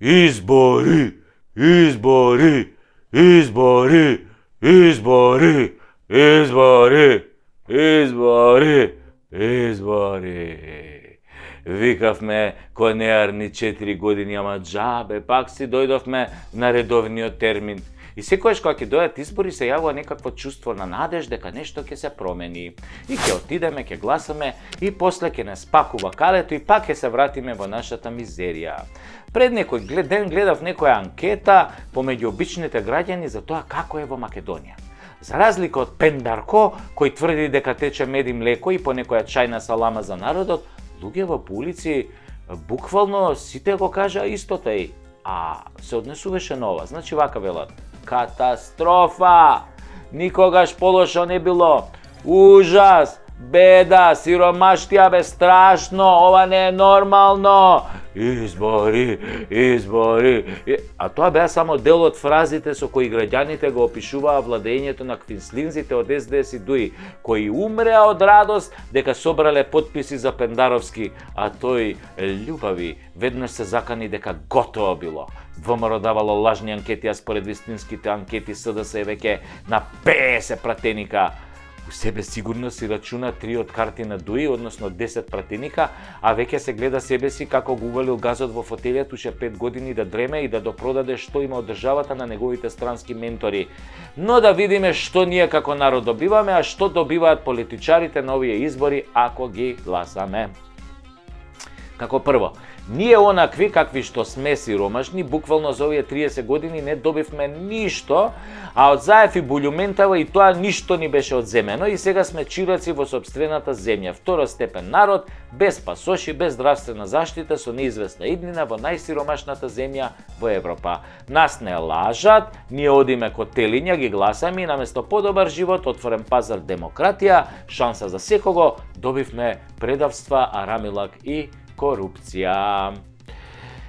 Избори, избори, избори, избори, избори, избори, избори. Викавме кој неарни 4 години, ама џабе, пак си дојдовме на редовниот термин. И секојаш кога ќе дојдат избори се јавува некакво чувство на надеж дека нешто ќе се промени. И ќе отидеме, ќе гласаме и после ќе не спакува калето и пак ќе се вратиме во нашата мизерија. Пред некој ден гледав некоја анкета помеѓу обичните граѓани за тоа како е во Македонија. За разлика од Пендарко, кој тврди дека тече мед и млеко и по некоја чајна салама за народот, луѓе во улици буквално сите го кажа истото а се однесуваше на ова. Значи вака велат: катастрофа! Никогаш полошо не било. Ужас! Беда, сиромаштија, бе, страшно, ова не е нормално. Избори, избори. А тоа беа само дел од фразите со кои граѓаните го опишуваа владењето на квинслинзите од СДС и ДУИ, кои умреа од радост дека собрале потписи за Пендаровски, а тој љубави веднаш се закани дека готово било. ВМРО давало лажни анкети, а според вистинските анкети СДС е веќе на 50 пратеника. У себе сигурно си рачуна 3 од карти на ДУИ, односно 10 пратеника, а веќе се гледа себе си како го увалил газот во фотелијата уште 5 години да дреме и да допродаде што има од државата на неговите странски ментори. Но да видиме што ние како народ добиваме, а што добиваат политичарите на овие избори ако ги гласаме. Како прво, ние онакви какви што сме сиромашни, буквално за овие 30 години не добивме ништо, а од Заев и Булјументава и тоа ништо ни беше одземено и сега сме чираци во сопствената земја, второстепен народ, без пасоши, без здравствена заштита, со неизвестна иднина во најсиромашната земја во Европа. Нас не лажат, ние одиме ко телиња, ги гласаме и наместо подобар живот, отворен пазар, демократија, шанса за секого, добивме предавства, арамилак и корупција.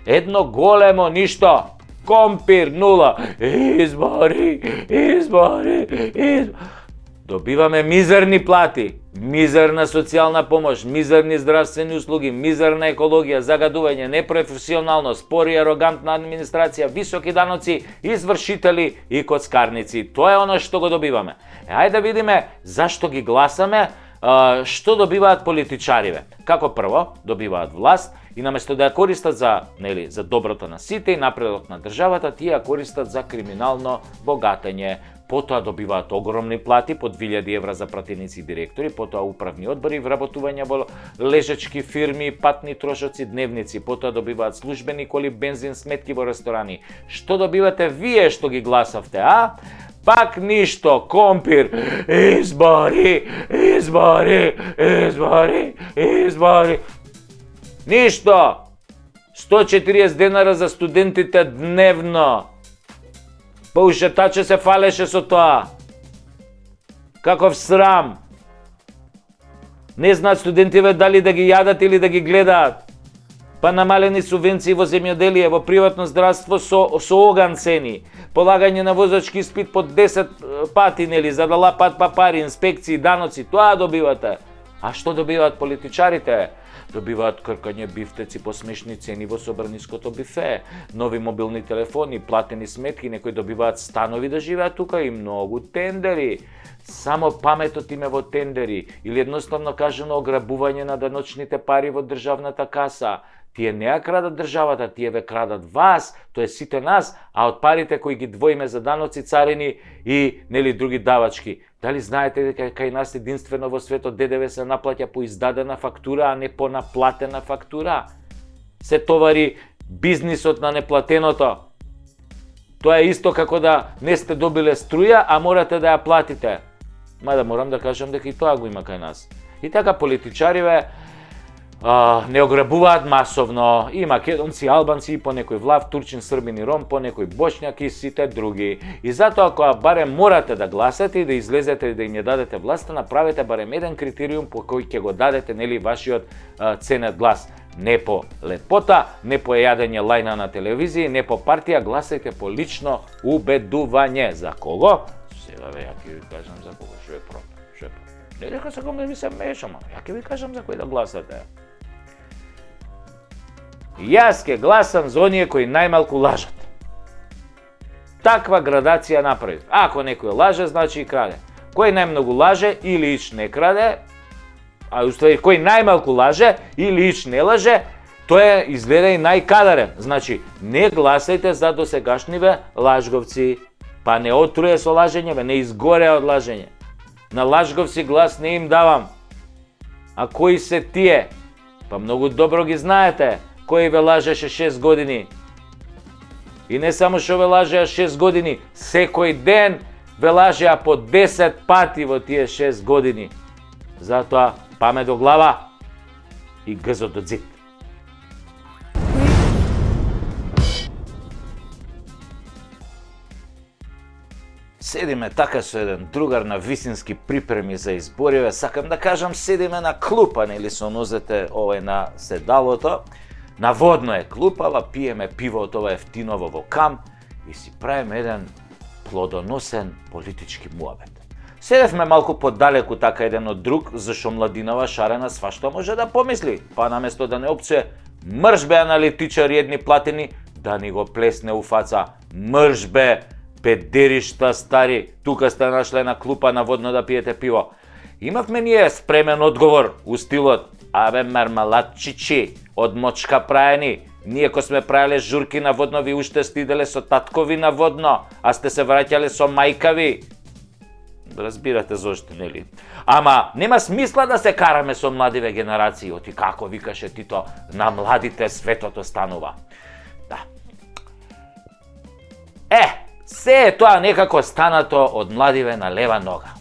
Едно големо ништо. Компир нула. Избори, избори, избори. Добиваме мизерни плати, мизерна социјална помош, мизерни здравствени услуги, мизерна екологија, загадување, непрофесионално, спори и арогантна администрација, високи даноци, извршители и коцкарници. Тоа е оно што го добиваме. Ајде да видиме зашто ги гласаме. Што добиваат политичариве? Како прво, добиваат власт и наместо да ја користат за доброто на сите и напредок на државата, тие ја користат за криминално богатење. Потоа добиваат огромни плати, по 2000 евра за пратеници и директори, потоа управни одбори, вработување во лежачки фирми, патни трошоци, дневници, потоа добиваат службени коли, бензин, сметки во ресторани. Што добивате вие што ги гласавте, а? Пак ништо, компир, избори, избори, избори, избори. Ништо, 140 денара за студентите дневно. Па уште таче се фалеше со тоа. Каков срам. Не знаат студентиве дали да ги јадат или да ги гледаат. Па намалени субвенции во земјоделие, во приватно здравство со оган цени, полагање на возачки испит по 10 пати, за да лапат пари, инспекции, даноци, тоа добивате. А што добиваат политичарите? Добиваат кркање бифтеци по смешни цени во собраниското бифе, нови мобилни телефони, платени сметки, некои добиваат станови да живеат тука и многу тендери. Само паметот им е во тендери или едноставно кажано ограбување на даночните пари во државната каса. Тие не ја крадат државата, тие ве крадат вас, тоа е сите нас, а од парите кои ги двоиме за даноци, царини и други давачки. Дали знаете дека кај нас единствено во светот ДДВ се наплаќа по издадена фактура, а не по наплатена фактура? Се товари бизнисот на неплатеното. Тоа е исто како да не сте добиле струја, а морате да ја платите. Мада морам да кажам дека и тоа го има кај нас. И така политичариве не ограбуваат масовно, и македонци, албанци, и по некој влав, турчин, србин и ром, по некој бошњак и сите други. И затоа ако барем морате да гласате и да излезете и да им ја дадете власта, направете барем еден критериум по кој ќе го дадете вашиот ценет глас. Не по лепота, не по јадење лајна на телевизија, не по партија, гласајте по лично убедување. За кого? Сега ја ќе ви кажам за кого, што е проблем. Не дека сакам да ми се мешам, ја ќе ви кажам за кој да гласате. Јас ќе гласам за оние кои најмалку лажат. Таква градација направи. Ако некој лаже, значи и краде. Кој најмногу лаже или ич не краде, а уствари кој најмалку лаже или ич не лаже, тој изгледа и најкадарен. Значи, не гласајте за досегашниве лажговци, па не отруе со лажење, не изгоре од лажење. На лажговци глас не им давам. А кои се тие? Па многу добро ги знаете, кој ве лажеше 6 години. И не само што ве лажеа 6 години, секој ден ве лажеа по 10 пати во тие 6 години. Затоа памет до глава и гзот до зид. Седиме така со еден другар на висински припреми за избориве, сакам да кажам, седиме на клупа, нели со нозете овој на седалото. Наводно е клупава, пиеме пиво од ова ефтиново во кам и си правиме еден плодоносен политички муабет. Седевме малку подалеку така еден од друг, зашо младинова шарена свашто може да помисли, па наместо да не опцуе мржбе аналитичари едни платени, да ни го плесне у фаца. Мржбе, педеришта стари, тука сте нашле на клупа наводно да пиете пиво. Имавме ние спремен одговор у стилот: абе мармалатчичи, од мочка праени, ние ко сме правеле журки наводно, ви уште стиделе со таткови наводно, а сте се враќале со мајкави. Разбирате зошто, нели? Ама нема смисла да се караме со младиве генерации, оти како викаше Тито, на младите светото станува. Да. Се е тоа некако станато од младиве на лева нога.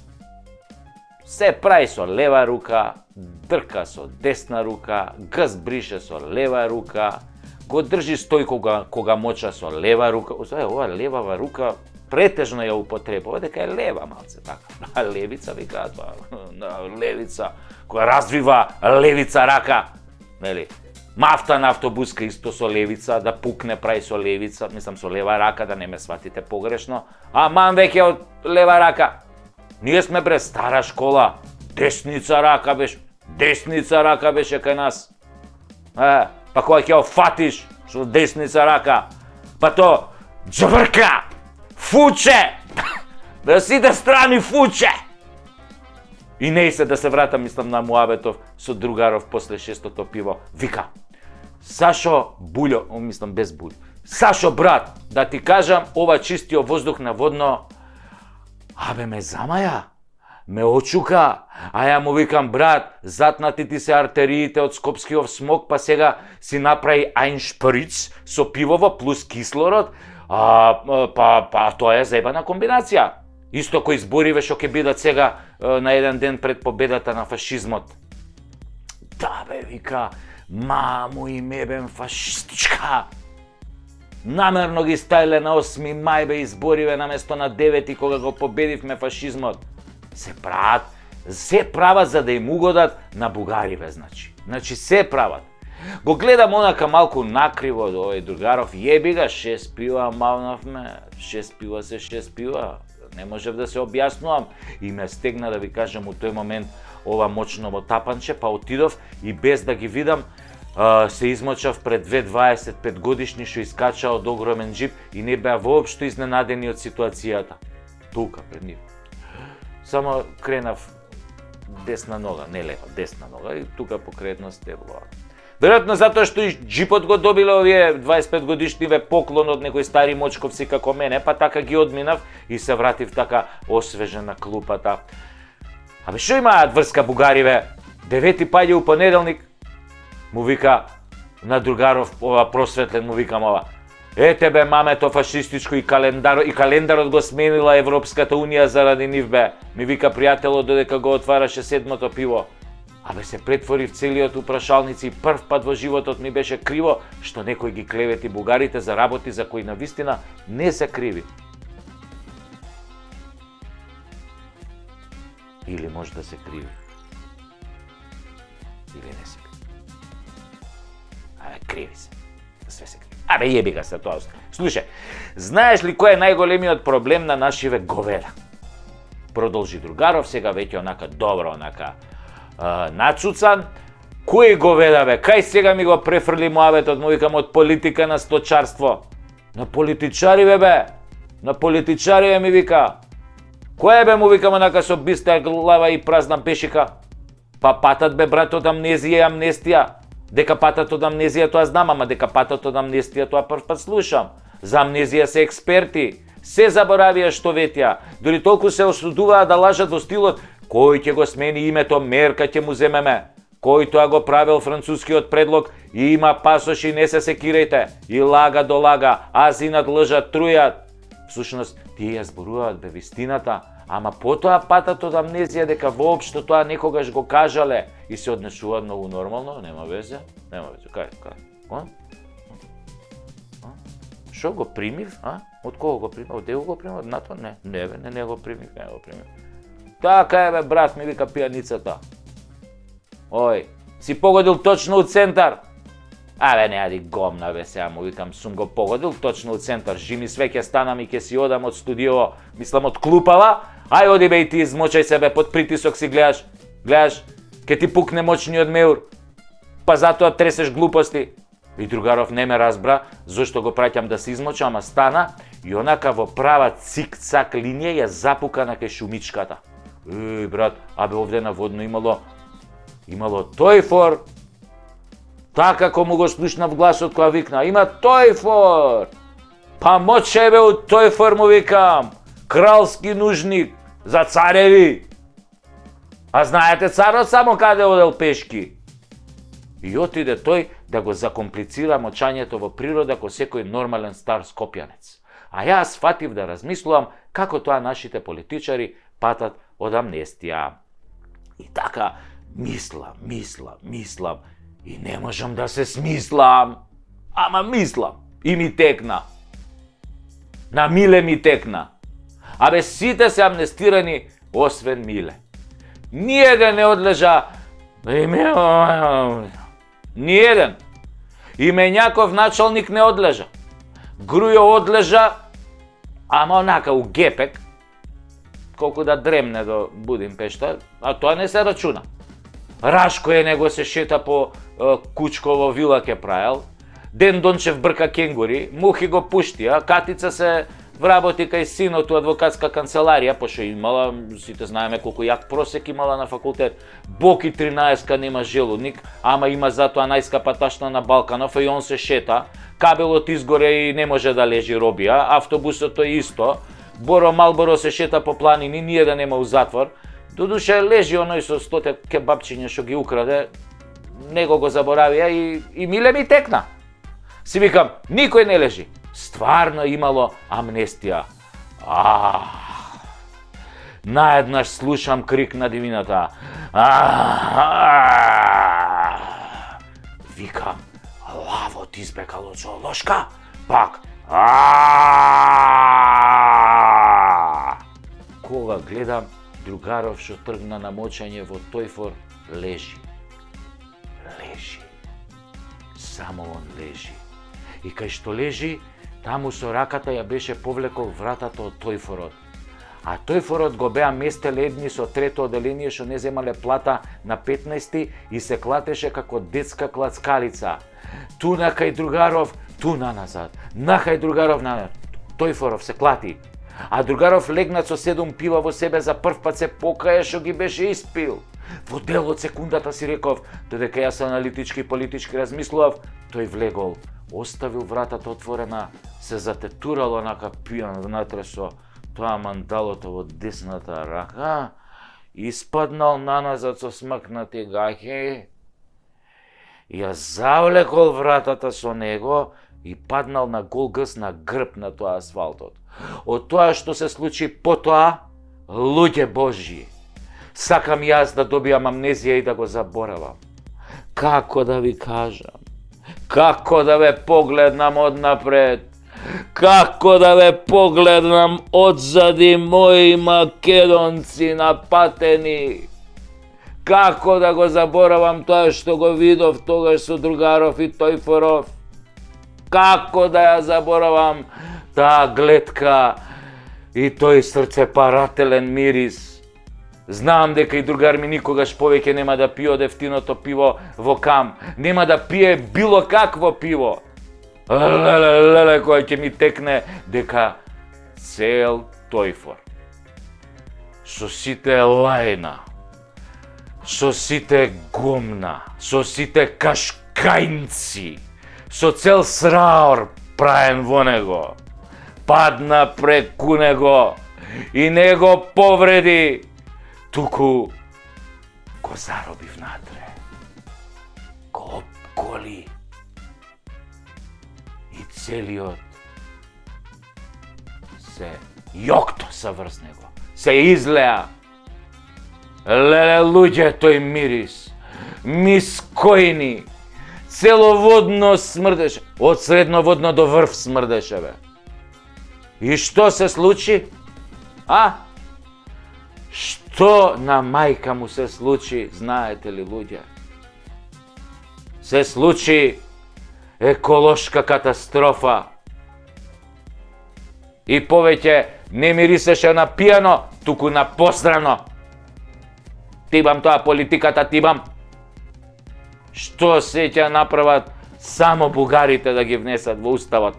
Се прави со лева рука, дрка со десна рука, гз брише со лева рука, го држи стој кога моча со лева рука. Ова левава рука претежно ја употребува, дека е лева малце така. Левица викаат тоа, левица која развива левица рака, нели? Мафта на автобуска исто со левица, да пукне прави со левица, мислам со лева рака, да не ме сватите погрешно. Ман веќе од лева рака. Ние сме бре стара школа, десница рака беше кај нас. Па кога ќе офатиш со десница рака, па то джврка, фуче, да сите страни фуче. И не се да се вратам, мислам, на муабетов со другаров после шестото пиво. Вика: Сашо Булјо, мислам без Булј. Сашо брат, да ти кажам, ова чистио воздух наводно, абе ме замаја, ме очука, а ја му викам: брат, затнати ти се артериите од скопскиот смог, па сега си направи ајншприц со пивово плюс кислород, па тоа е заебана комбинација. Исто кои збориве што ќе бидат сега на еден ден пред победата на фашизмот. Да бе, вика, маму и мебем фашистичка. Намерно ги ставиле на 8 мај бе избориве наместо на 9 кога го победивме фашизмот. Се прават за да им угодат на бугариве, значи се прават. Го гледам онака малку накриво до овој другаров, јеби ga, 6 пива мавнавме, 6 пива се 6 пива. Не можев да се објаснувам и ме стегна, да ви кажам, у тој момент ова мочново тапанче, па отидов и без да ги видам се измочав пред две 25 годишни што искача од огромен джип и не беа воопшто изненадени од ситуацијата. Тука пред нив. Само кренав десна нога, не лева, десна нога и тука покрај едно стебло. Веројатно затоа што и джипот го добиле овие 25 годишниве поклон од некои стари мочковци како мене, па така ги одминав и се вратив така освежен на клупата. Абе што имаат врска бугариве? 9 паѓа у понеделник, му вика на другаров, ова просветлен, му викам ова: ете бе мамето фашистичко и календарот го сменила Европската унија заради нив бе. Ми вика пријателот додека го отвараше 7-то пиво. Абе се претвори в целиот упрашалници и прв пат во животот ми беше криво што некој ги клевети бугарите за работи за кои навистина не се криви. Или може да се криви. Или не се криви. Абе, криви се. Све се криви. Абе, јеби га се тоа. Слушај, знаеш ли кој е најголемиот проблем на нашиве говеда? Продолжи другаров, сега веќе онака добро, нацуцан. Кој го веда бе? Кај сега ми го префрли муаветот, му викам од политика на сточарство. На политичари бе. На политичари ми вика. Кој бе му викам онака со биста глава и празна пешика? Па патат бе брат од амнезија и амнестија. Дека патат од амнезија тоа знам, ама дека патат од амнестија тоа прв пат слушам. За амнезија се експерти. Се заборавија што ветја. Дори толку се осудуваа да лажат во стилот кој ќе го смени името Мерка ќе му земеме. Кој тоа го правил францускиот предлог и има пасош и не се секирајте. И лага до лага, азинат лъжат, трујат. Всушност, тие ја зборуваат бе вистината, ама потоа патат од амнезија дека воопшто тоа некогаш го кажале и се однесуваат многу нормално, нема везе, кај? Шо го примив, а? Од кого го примив? Од него го примив? Од НАТО? Не го примив, Така бе, брат, ми вика пијаницата. Ој, си погодил точно од центар. Абе, не ади гомна бе, сега му викам, сум го погодил точно од центар. Жими све ќе станам и ќе си одам од студио, мислам од клупава. Ај оди бе и ти измочај себе, под притисок си гледаш, ќе ти пукне мочниот меур. Па затоа тресеш глупости. И другаров не ме разбра, зошто го праќам да се измоча, ама стана и онака во права цик-цак линија ја запука на кај шумичката. Брат, абе овде наводно имало тојфор. Така како му го слушнав гласот која викна, има тојфор. Па моче бе од тојфор му викам, кралски нужник за цареви. А знаете царот само каде одел пешки. И отиде тој да го закомплицира мочањето во природа ко секој нормален стар скопјанец. А јас фатив да размислувам како тоа нашите политичари патат од амнестија. И така мислам и не можам да се смислам. Ама мислам и ми текна. На Миле ми текна. Абе сите се амнестирани освен Миле. Ниеден не одлежа. Ниеден. И Мењаков началник не одлежа. Грујо одлежа, ама онака у гепек, колку да дремне до Будимпешта, а тоа не се рачуна. Рашко него се шета по Кучково вила ке правил, Ден Дончев брка кенгури, мухи го пуштија, Катица се вработи кај синот у адвокатска канцеларија, пошто имала, сите знаеме колку јак просек имала на факултет. Боки 13-ка нема желудник, ама има затоа најскапа ташна на Балканов и он се шета. Кабелот изгоре и не може да лежи робија, автобусот е исто. Боро Малборо се шета по планини, ние да нема у затвор. Додуше лежи оној со 100 кебапчиња што ги украде, него го заборавија и Миле ми текна. Си викам, никој не лежи. Стварно имало амнестија. Наеднаш слушам крик на дивината. Викам, лавот избегал од зоолошка, пак. Кога гледам, другаров што тргна на мочање во тојфор, лежи. Само он лежи. И кај што лежи, таму со раката ја беше повлекол вратата од тојфорот. А тојфорот го беа местеле едни со трето оделение што не земале плата на 15 и се клатеше како детска клацкалица. Ту на кај другаров, ту на назад. На кај другаров, на тојфоров се клати. А другаров легнат со 7 пива во себе за прв пат се покаја што ги беше испил. Во дел од секундата си реков, додека јас аналитички и политички размислував, тој влегол, оставил вратата отворена, се затетурал онака пијан внатре со тоа мандалото во десната рака, испаднал наназад со смакнати гаќи, ја завлекол вратата со него и паднал на гол гс на грб на тоа асфалтот. Од тоа што се случи потоа, луѓе Божји, сакам јас да добијам амнезија и да го заборавам. Како да ви кажам? Како да ве погледнам однапред? Како да ве погледнам одзади мои македонци напатени? Како да го заборавам тоа што го видов тогаш со другаров и тојфоров? Како да ја заборавам таа гледка и тој срцепарателен мирис? Знам дека и другар ми никогаш повеќе нема да пие од ефтиното пиво во Кам. Нема да пие било какво пиво. Леле, кој ќе ми текне дека цел тојфор. Со сите лајна, со сите гумна, со сите кашкајнци, со цел сраор праен во него, падна преку него и не го повреди, туку го зароби внатре, го обколи и целиот се јокто са врз него, се излеа. Леле, луѓе, тој мирис, мискојни, целоводно смрдеше, од средноводно до врв смрдеше, бе. И што се случи? Што на мајка му се случи, знаете ли, луѓе? Се случи еколошка катастрофа. И повеќе не мирисеше на пијано, туку на посрано. Тибам тоа политиката, тибам. Што се ќе направат само бугарите да ги внесат во уставот?